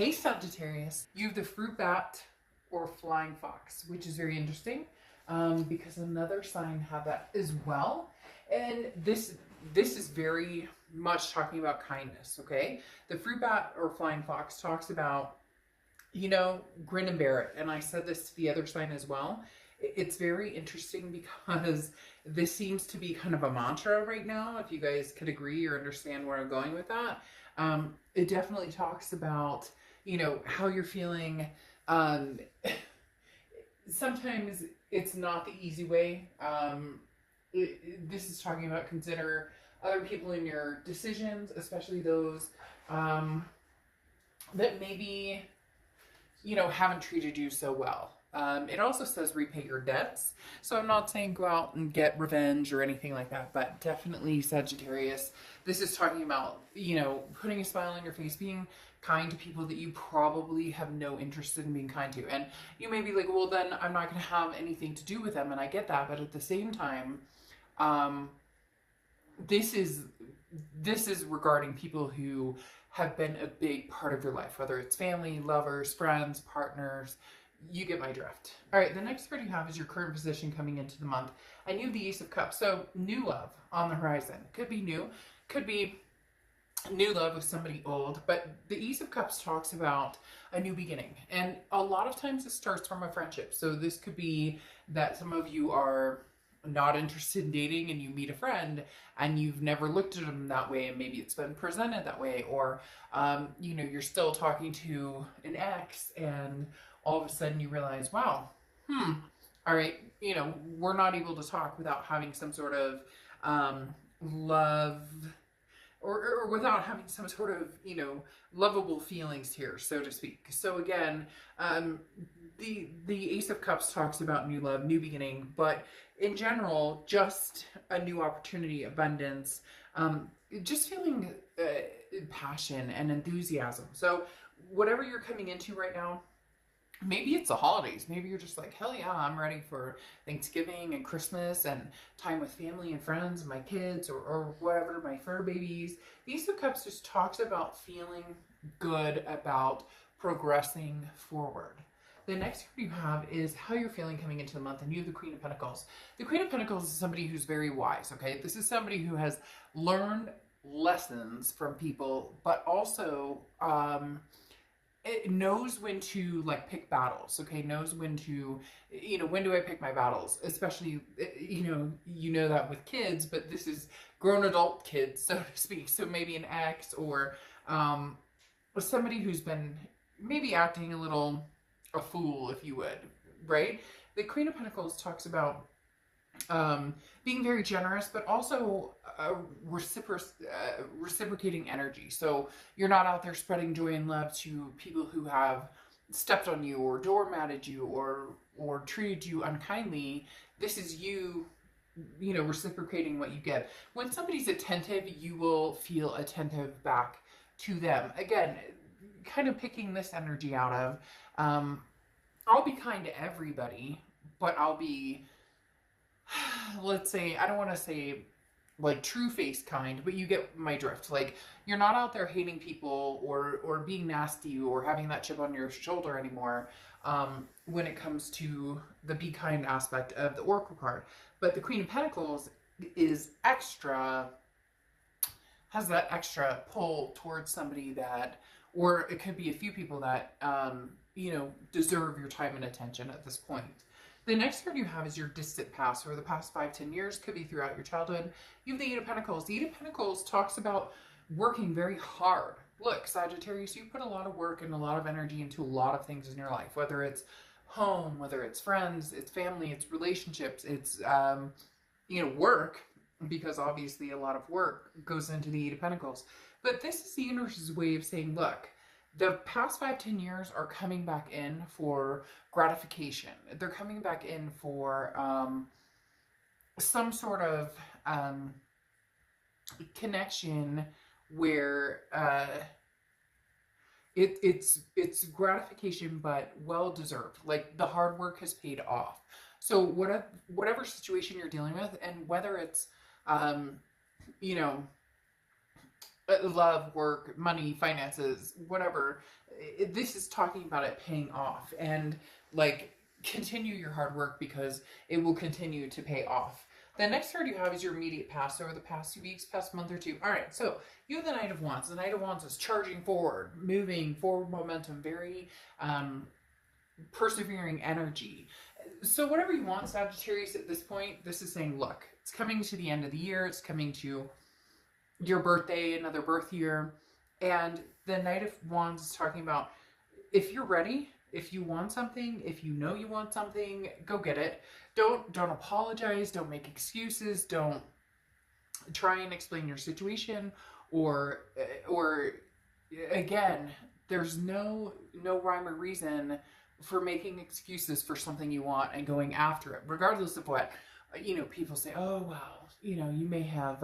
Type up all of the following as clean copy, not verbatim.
Hey Sagittarius, you have the fruit bat or flying fox, which is very interesting because another sign had that as well. And this is very much talking about kindness, okay? The fruit bat or flying fox talks about, grin and bear it. And I said this to the other sign as well. It's very interesting because this seems to be kind of a mantra right now, if you guys could agree or understand where I'm going with that. It definitely talks about, how you're feeling. Um, Sometimes it's not the easy way. This is talking about consider other people in your decisions, especially those that maybe, haven't treated you so well. It also says repay your debts. So I'm not saying go out and get revenge or anything like that, but definitely Sagittarius. This is talking about, putting a smile on your face, being kind to people that you probably have no interest in being kind to. And you may be like, well, then I'm not going to have anything to do with them. And I get that. But at the same time, this is regarding people who have been a big part of your life, whether it's family, lovers, friends, partners. You get my drift. All right, the next card you have is your current position coming into the month. And you have the Ace of Cups. So new love on the horizon. Could be new. Could be new love with somebody old. But the Ace of Cups talks about a new beginning. And a lot of times it starts from a friendship. So this could be that some of you are not interested in dating and you meet a friend and you've never looked at them that way and maybe it's been presented that way. Or, you're still talking to an ex and all of a sudden you realize, wow, all right, we're not able to talk without having some sort of love or without having some sort of, lovable feelings here, so to speak. So again, the Ace of Cups talks about new love, new beginning, but in general, just a new opportunity, abundance, just feeling passion and enthusiasm. So whatever you're coming into right now, maybe it's the holidays. Maybe you're just like, hell yeah, I'm ready for Thanksgiving and Christmas and time with family and friends and my kids or whatever, my fur babies. The Ace of Cups just talks about feeling good about progressing forward. The next card you have is how you're feeling coming into the month, and you have the Queen of Pentacles. The Queen of Pentacles is somebody who's very wise, okay? This is somebody who has learned lessons from people, but also it knows when to pick battles, okay? Knows when to, when do I pick my battles? Especially, that with kids, but this is grown adult kids, so to speak. So maybe an ex or somebody who's been maybe acting a fool, if you would, right? The Queen of Pentacles talks about being very generous, but also reciprocating energy. So you're not out there spreading joy and love to people who have stepped on you or doormatted you or treated you unkindly. This is you, reciprocating what you give. When somebody's attentive, you will feel attentive back to them. Again, kind of picking this energy out of, I'll be kind to everybody, but I'll be, let's say, I don't want to say true face kind, but you get my drift. You're not out there hating people or being nasty or having that chip on your shoulder anymore when it comes to the be kind aspect of the Oracle card. But the Queen of Pentacles is has that extra pull towards somebody that, or it could be a few people that, deserve your time and attention at this point. The next card you have is your distant past, or the past 5-10 years, could be throughout your childhood. You have the Eight of Pentacles. The Eight of Pentacles talks about working very hard. Look, Sagittarius, you put a lot of work and a lot of energy into a lot of things in your life, whether it's home, whether it's friends, it's family, it's relationships, it's, work, because obviously a lot of work goes into the Eight of Pentacles. But this is the universe's way of saying, look, the past 5-10 years are coming back in for gratification. They're coming back in for some sort of connection where it's gratification, but well deserved. The hard work has paid off. So whatever situation you're dealing with, and whether it's love, work, money, finances, whatever. This is talking about it paying off, and like continue your hard work because it will continue to pay off. The next card you have is your immediate past over the past 2 weeks, past month or two. All right, so you have the Knight of Wands. The Knight of Wands is charging forward, moving forward momentum, very persevering energy. So whatever you want, Sagittarius, at this point, this is saying, look, it's coming to the end of the year. It's coming to your birthday, another birth year. And the Knight of Wands is talking about if you're ready, if you want something, if you know you want something, go get it. Don't apologize, don't make excuses, don't try and explain your situation or again, there's no rhyme or reason for making excuses for something you want and going after it, regardless of what, people say, oh, well, you may have,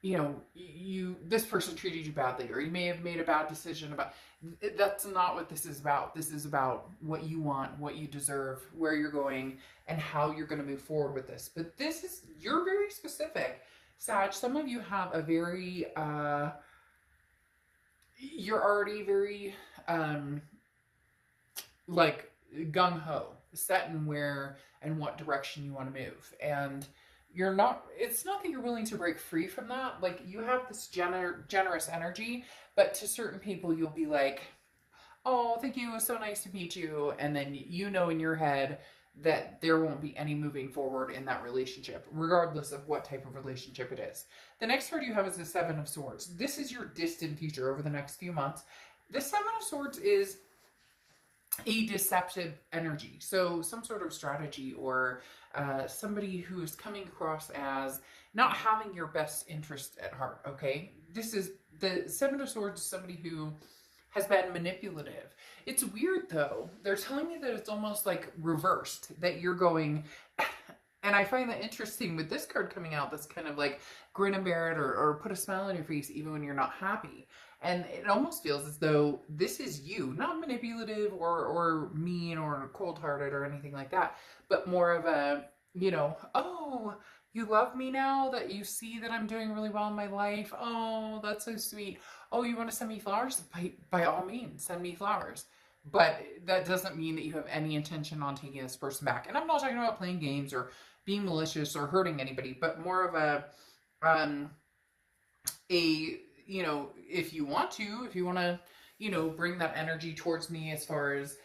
this person treated you badly, or you may have made a bad decision about, that's not what this is about. This is about what you want, what you deserve, where you're going, and how you're going to move forward with this. But you're very specific, Sag. Some of you have a very, you're already very, like gung-ho, set in where and what direction you want to move. And it's not that you're willing to break free from that. Like, you have this generous energy, but to certain people you'll be like, oh, thank you, it was so nice to meet you. And then in your head that there won't be any moving forward in that relationship, regardless of what type of relationship it is. The next card you have is the Seven of Swords. This is your distant future over the next few months. The Seven of Swords is a deceptive energy. So some sort of strategy or somebody who is coming across as not having your best interest at heart, okay? This is the Seven of Swords, somebody who has been manipulative. It's weird though. They're telling me that it's almost like reversed, that you're going, and I find that interesting with this card coming out, that's kind of like grin and bear it or put a smile on your face even when you're not happy. And it almost feels as though this is you, not manipulative or mean or cold-hearted or anything like that, but more of a, oh, you love me now that you see that I'm doing really well in my life. Oh, that's so sweet. Oh, you want to send me flowers? By all means, send me flowers. But that doesn't mean that you have any intention on taking this person back. And I'm not talking about playing games or being malicious or hurting anybody, but more of a if you want to, bring that energy towards me as far as,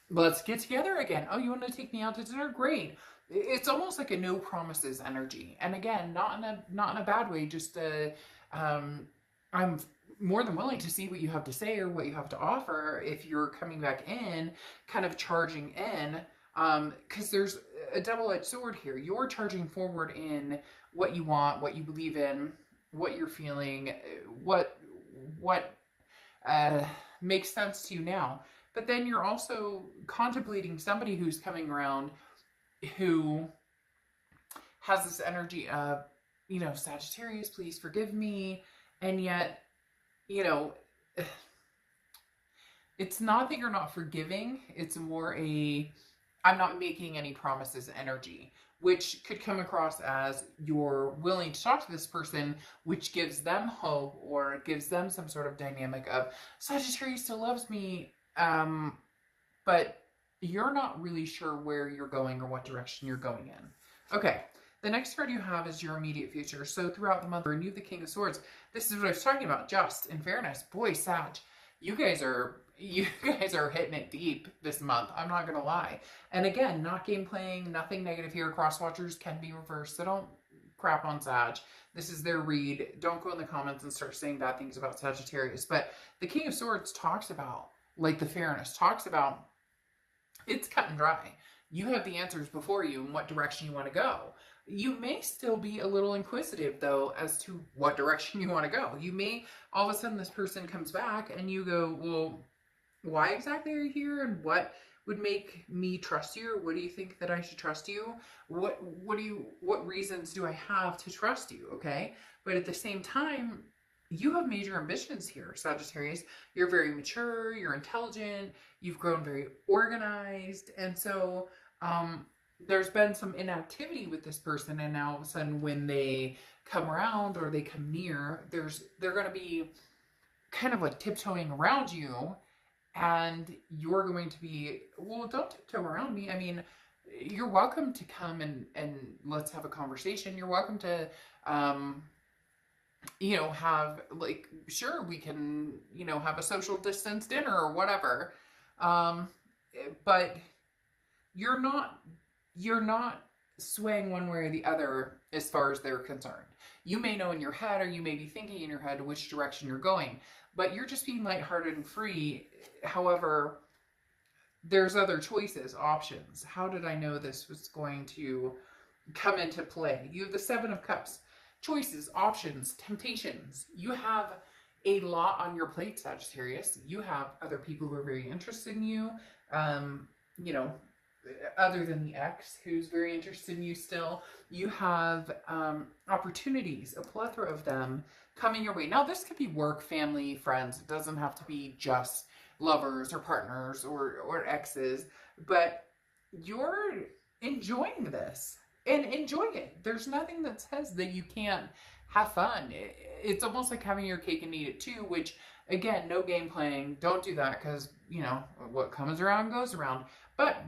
let's get together again. Oh, you want to take me out to dinner? Great. It's almost like a no promises energy. And again, not in a bad way, just I'm more than willing to see what you have to say or what you have to offer if you're coming back in, kind of charging in, because there's a double-edged sword here. You're charging forward in what you want, what you believe in, what you're feeling, what makes sense to you now. But then you're also contemplating somebody who's coming around who has this energy of, Sagittarius, please forgive me. And yet, it's not that you're not forgiving. It's more I'm not making any promises energy, which could come across as you're willing to talk to this person, which gives them hope or gives them some sort of dynamic of Sagittarius still loves me, but you're not really sure where you're going or what direction you're going in. Okay, the next card you have is your immediate future. So throughout the month, renew the King of Swords. This is what I was talking about, just in fairness. Boy, Sag, you guys are hitting it deep this month. I'm not going to lie. And again, not game playing, nothing negative here. Cross watchers can be reversed, so don't crap on Sag. This is their read. Don't go in the comments and start saying bad things about Sagittarius. But the King of Swords talks about, like the fairness, talks about it's cut and dry. You have the answers before you and what direction you want to go. You may still be a little inquisitive, though, as to what direction you want to go. You may, all of a sudden, this person comes back and you go, well, why exactly are you here? And what would make me trust you? What do you think that I should trust you? What reasons do I have to trust you? Okay. But at the same time, you have major ambitions here, Sagittarius. You're very mature, you're intelligent, you've grown very organized. And so, there's been some inactivity with this person, and now all of a sudden when they come around or they come near, they're going to be kind of like tiptoeing around you, and you're going to be, well, don't tiptoe around me. I mean, you're welcome to come and let's have a conversation. You're welcome to have, like, sure, we can, have a social distance dinner or whatever. But you're not swaying one way or the other as far as they're concerned. You may know in your head, or you may be thinking in your head which direction you're going, but you're just being lighthearted and free. However, there's other choices, options. How did I know this was going to come into play? You have the Seven of Cups. Choices, options, temptations. You have a lot on your plate, Sagittarius. You have other people who are very interested in you. Other than the ex who's very interested in you still. You have opportunities, a plethora of them coming your way. Now, this could be work, family, friends. It doesn't have to be just lovers or partners or exes, but you're enjoying this. And enjoy it. There's nothing that says that you can't have fun. It's almost like having your cake and eat it too, which, again, no game playing. Don't do that because, what comes around goes around. But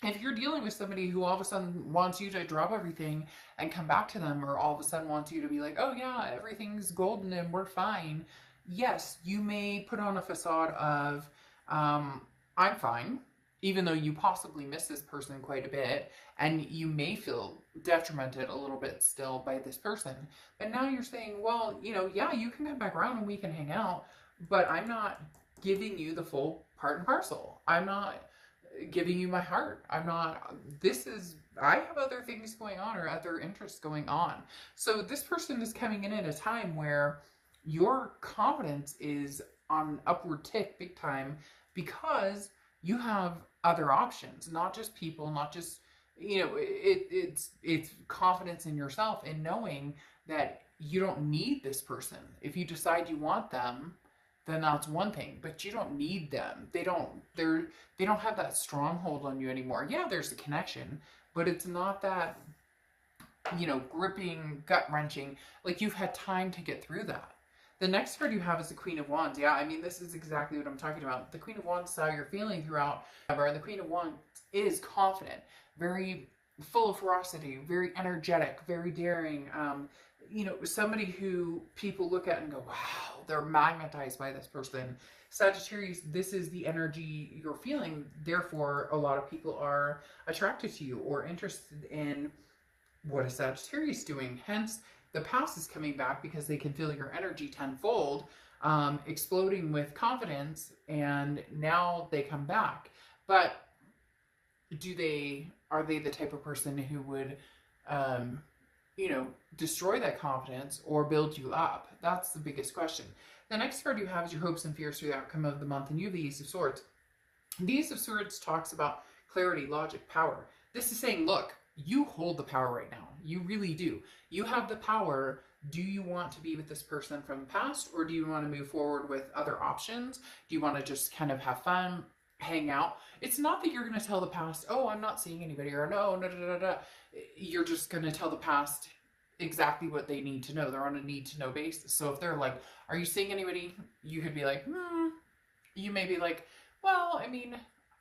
if you're dealing with somebody who all of a sudden wants you to drop everything and come back to them, or all of a sudden wants you to be like, oh yeah, everything's golden and we're fine. Yes, you may put on a facade of, I'm fine, even though you possibly miss this person quite a bit, and you may feel detrimented a little bit still by this person. But now you're saying, well, yeah, you can come back around and we can hang out, but I'm not giving you the full part and parcel. I'm not giving you my heart. I have other things going on, or other interests going on. So this person is coming in at a time where your confidence is on an upward tick big time, because you have other options, not just people, not just, it's confidence in yourself and knowing that you don't need this person. If you decide you want them, then that's one thing, but you don't need them. They don't have that stronghold on you anymore. Yeah, there's a connection, but it's not that, gripping, gut-wrenching. Like, you've had time to get through that. The next card you have is the Queen of Wands. Yeah, I mean, this is exactly what I'm talking about. The Queen of Wands is how you're feeling throughout. And the Queen of Wands is confident, very full of ferocity, very energetic, very daring. Somebody who people look at and go, wow, they're magnetized by this person. Sagittarius, this is the energy you're feeling. Therefore, a lot of people are attracted to you or interested in what a Sagittarius is doing. Hence, the past is coming back because they can feel your energy tenfold, exploding with confidence, and now they come back. But are they the type of person who would, destroy that confidence or build you up? That's the biggest question. The next card you have is your hopes and fears for the outcome of the month, and you have the Ace of Swords. The Ace of Swords talks about clarity, logic, power. This is saying, look, you hold the power right now. You really do. You have the power. Do you want to be with this person from the past, or do you want to move forward with other options? Do you want to just kind of have fun, hang out? It's not that you're going to tell the past, oh, I'm not seeing anybody, or no. You're just going to tell the past exactly what they need to know. They're on a need to know basis. So if they're like, are you seeing anybody? You could be like, You may be like, well, I mean,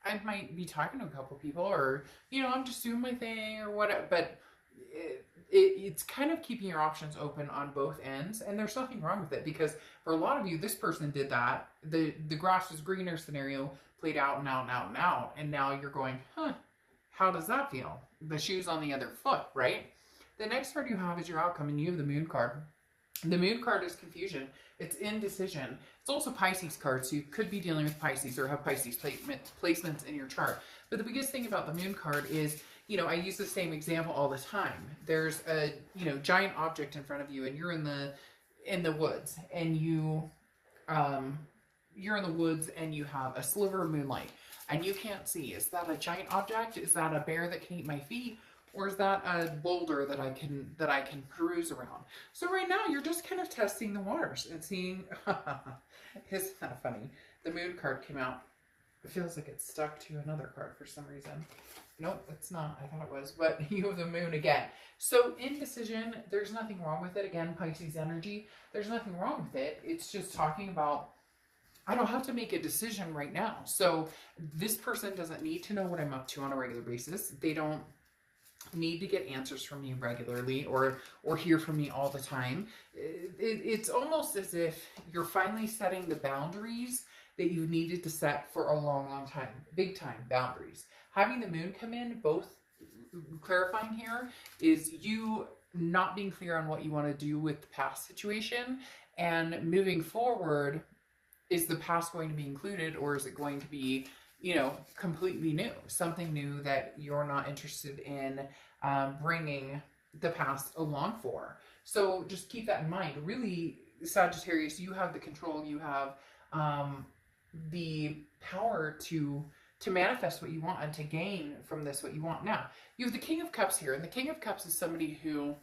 I might be talking to a couple people, or, I'm just doing my thing or whatever. But it's kind of keeping your options open on both ends. And there's nothing wrong with it, because for a lot of you, this person did that. The grass was greener scenario played out and out and out and out. And now you're going, how does that feel? The shoe's on the other foot, right? The next card you have is your outcome, and you have the Moon card. The Moon card is confusion. It's indecision. It's also Pisces card, so you could be dealing with Pisces or have Pisces placements in your chart. But the biggest thing about the Moon card is, I use the same example all the time. There's a, giant object in front of you, and you're in the woods, and you're in the woods, and you have a sliver of moonlight, and you can't see. Is that a giant object? Is that a bear that can eat my feet? Or is that a boulder that I can peruse around? So right now you're just kind of testing the waters and seeing. Isn't that funny? The Moon card came out. It feels like it's stuck to another card for some reason. Nope, it's not. I thought it was, but you have the moon again. So indecision, there's nothing wrong with it. Again, Pisces energy, there's nothing wrong with it. It's just talking about, I don't have to make a decision right now. So this person doesn't need to know what I'm up to on a regular basis. They don't need to get answers from me regularly or hear from me all the time. It's almost as if you're finally setting the boundaries that you needed to set for a long, long time. Big time boundaries. Having the moon come in, both clarifying here, is you not being clear on what you want to do with the past situation, and moving forward, is the past going to be included, or is it going to be, you know, completely new, something new that you're not interested in bringing the past along for. So just keep that in mind. Really, Sagittarius, you have the control, you have the power to manifest what you want and to gain from this what you want. Now, you have the King of Cups here, and the King of Cups is somebody who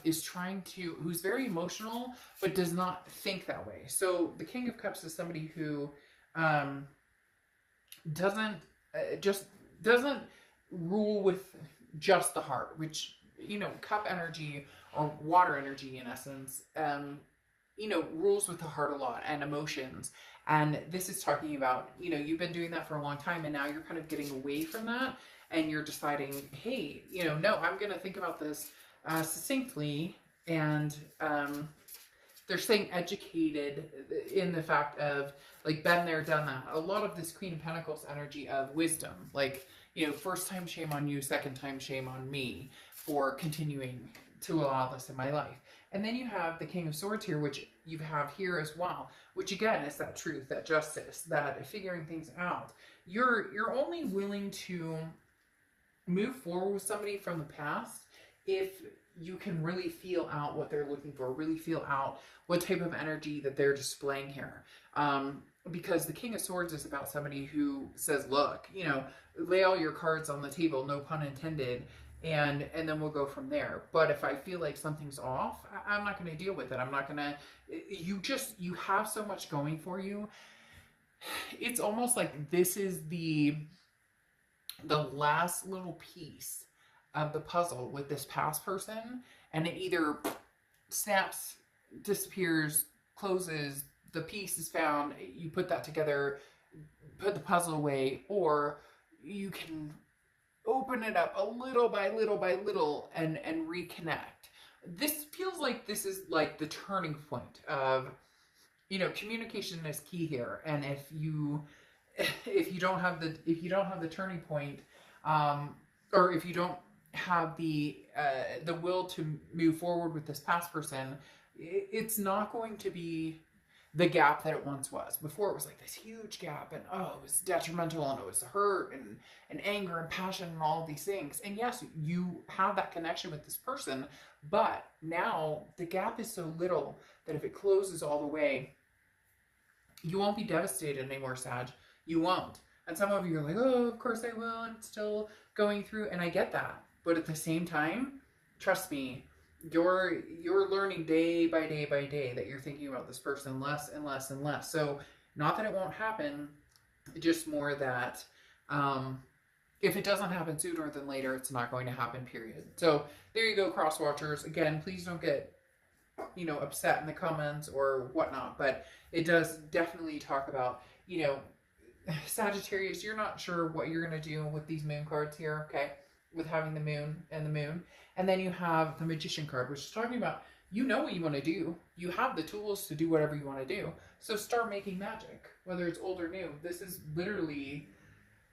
is trying to, who's very emotional, but does not think that way. So the King of Cups is somebody who doesn't rule with just the heart, which, you know, cup energy or water energy in essence, you know, rules with the heart a lot and emotions. And this is talking about, you know, you've been doing that for a long time, and now you're kind of getting away from that, and you're deciding, hey, you know, no, I'm going to think about this succinctly. And they're saying educated in the fact of, like, been there, done that. A lot of this Queen of Pentacles energy of wisdom, like, you know, first time shame on you, second time shame on me for continuing to allow this in my life. And then you have the King of Swords here, which you have here as well, which again is that truth, that justice, that figuring things out. You're only willing to move forward with somebody from the past if you can really feel out what they're looking for, really feel out what type of energy that they're displaying here. Because the King of Swords is about somebody who says, look, you know, lay all your cards on the table, no pun intended, and then we'll go from there. But if I feel like something's off, I'm not going to deal with it. I'm not going to, you have so much going for you. It's almost like this is the last little piece of the puzzle with this past person, and it either snaps, disappears, closes, the piece is found, you put that together, put the puzzle away, or you can open it up a little by little by little and reconnect. This feels like this is like the turning point of, you know, communication is key here. And if you don't have the turning point, or if you don't have the will to move forward with this past person, it's not going to be the gap that it once was. Before, it was like this huge gap, and oh, it was detrimental, and it was hurt and anger and passion and all of these things. And yes, you have that connection with this person, but now the gap is so little that if it closes all the way, you won't be devastated anymore, Sag. You won't. And some of you are like, oh, of course I will, I'm still going through, and I get that. But at the same time, trust me, you're learning day by day by day that you're thinking about this person less and less and less. So not that it won't happen, just more that if it doesn't happen sooner than later, it's not going to happen, period. So there you go, cross watchers. Again, please don't get, you know, upset in the comments or whatnot, but it does definitely talk about, you know, Sagittarius, you're not sure what you're going to do with these moon cards here, okay? With having the moon and the moon. And then you have the Magician card, which is talking about, you know what you want to do. You have the tools to do whatever you want to do. So start making magic, whether it's old or new. This is literally,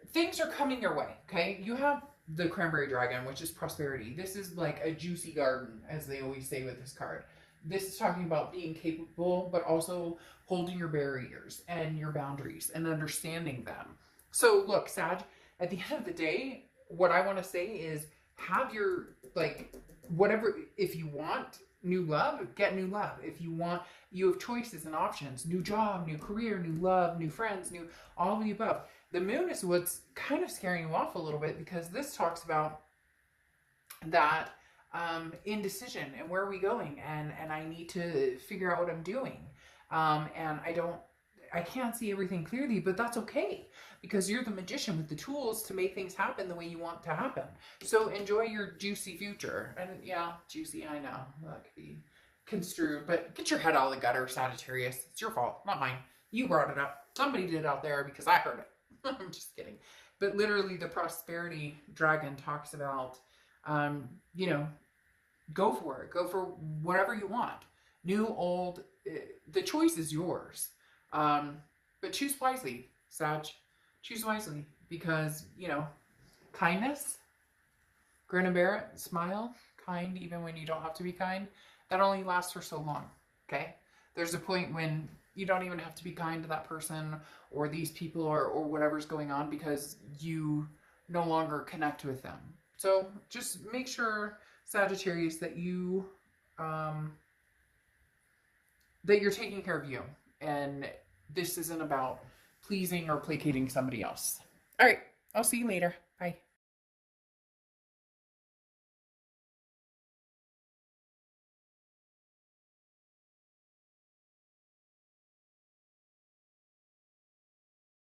things are coming your way, okay? You have the Cranberry Dragon, which is prosperity. This is like a juicy garden, as they always say with this card. This is talking about being capable, but also holding your barriers and your boundaries and understanding them. So look, Sag, at the end of the day, what I want to say is have your, like, whatever, if you want new love, get new love. If you want, you have choices and options, new job, new career, new love, new friends, new, all of the above. The moon is what's kind of scaring you off a little bit, because this talks about that indecision and where are we going, and I need to figure out what I'm doing. And I can't see everything clearly, but that's okay because you're the magician with the tools to make things happen the way you want to happen. So enjoy your juicy future. And yeah, juicy, I know that could be construed, but get your head out of the gutter, Sagittarius. It's your fault, not mine. You brought it up. Somebody did out there because I heard it. I'm just kidding. But literally, the prosperity dragon talks about, you know, go for it. Go for whatever you want. New, old, the choice is yours. But choose wisely, Sag. Choose wisely because, you know, kindness, grin and bear it, smile, kind even when you don't have to be kind. That only lasts for so long, okay? There's a point when you don't even have to be kind to that person or these people or whatever's going on because you no longer connect with them. So just make sure, Sagittarius, that you that you're taking care of you, and this isn't about pleasing or placating somebody else. All right, I'll see you later.